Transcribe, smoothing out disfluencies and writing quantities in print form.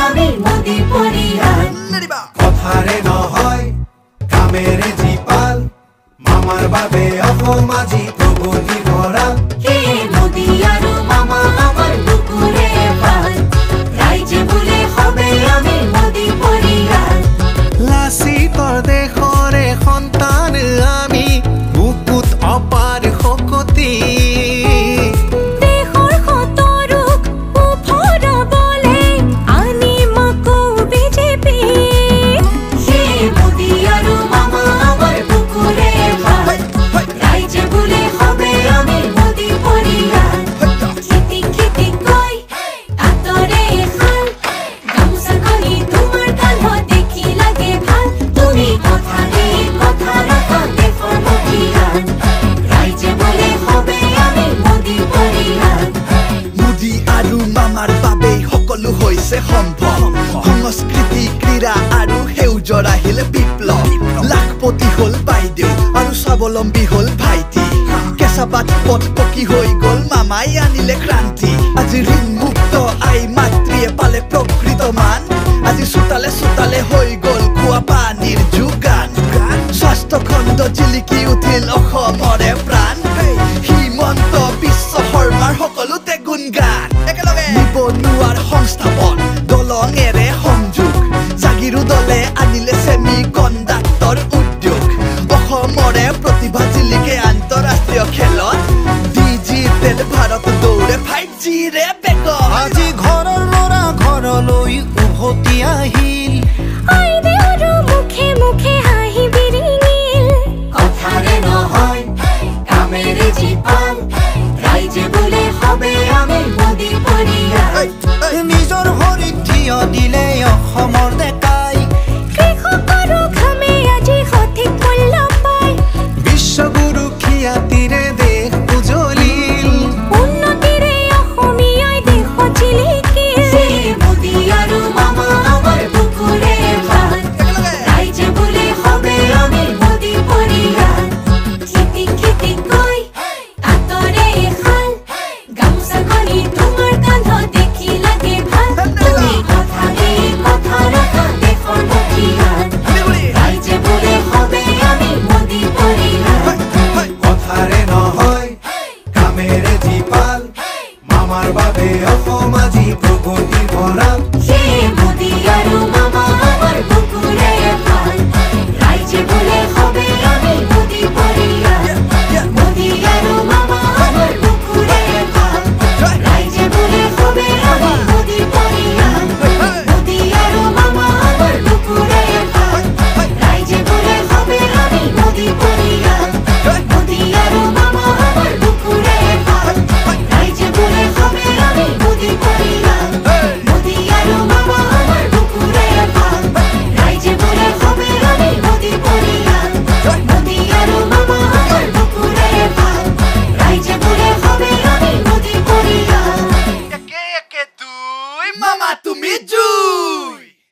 আমি মোদি পৰিয়াল কথাৰে নহয় কামেৰে জীপাল মামাৰ বাবে অসমাজি প্ৰগতি ভঁৰাল হে মোদি আৰু মামা আমাৰ বুকুৰে ভাল ৰাইজে বোলে হবে আমি মোদি পৰিয়াল লাচিতৰ দেশৰে সন্তান আমি বুকুত অপাৰ শক্তি সংস্কৃতি ক্ৰীড়া আৰু সেউজৰ আহিলে বিপ্লৱ লাখপতি হল বাইদেউ আৰু স্বাৱলম্বী হল ভাইটি কেঁচাপাত পথ পকী হৈ গল মামাই আনিলে ক্ৰান্তি আজি ঋণ মুক্ত আই মাতৃয়ে পালে প্ৰকৃত মান আজি চোতালে চোতালে হৈ গল খোৱা পানীৰ যোগান স্বাস্থ্য খণ্ড জিলিকি উঠিল অসমৰে প্ৰাণ হিমন্ত বিশ্ব শৰ্মাৰ সকলোতে গুণগান একেলগে নিবনুৱাৰ সংস্থাপন দলঙেৰে সংযোগ জাগিৰো দলে আনিলে ছেমি কণ্ডাক্টৰ উদ্যোগ অসমৰে প্ৰতিভা জিলিকে আন্তঃৰাষ্ট্ৰীয় খেলত ডিজিটেল ভাৰত দৌৰে 5Gৰে বেগত আজি ঘৰৰ ল'ৰা ঘৰলৈ উভতি আহিল মুখে মুখে হাঁহি বিৰিঙিল কথাৰে নহয় কামেৰে জীপাল ৰাইজে বোলে হবে আমি মোদি পৰিয়াল নিজৰ ভৰিত থিয় দিলে অসমৰ ডেকাই কৃষকৰ ঘামে আজি সঠিক মূল্য পায় বিশ্বগুৰু খ্যাতিৰে দেশ উজ্বলিল উন্নতিৰে অসমীয়াই দেশত জিলিকিল মোদি আৰু মামা আমাৰ বুকুৰে ভাল ৰাইজে বোলে হবে আমি মোদি পৰিয়াল খেতি খেতি কৈ আতৰে খাল গামোচাখনি তোমাৰ কান্ধত দেখি লাগে ভাল তুমি কথাৰে কথা ৰাখা দেশৰ মুখিয়াল ৰাইজে বোলে হবে আমি মোদি পৰিয়াল কথাৰে নহয় কামেৰে জীপাল মামাৰ বাবে অসমাজি প্ৰগতি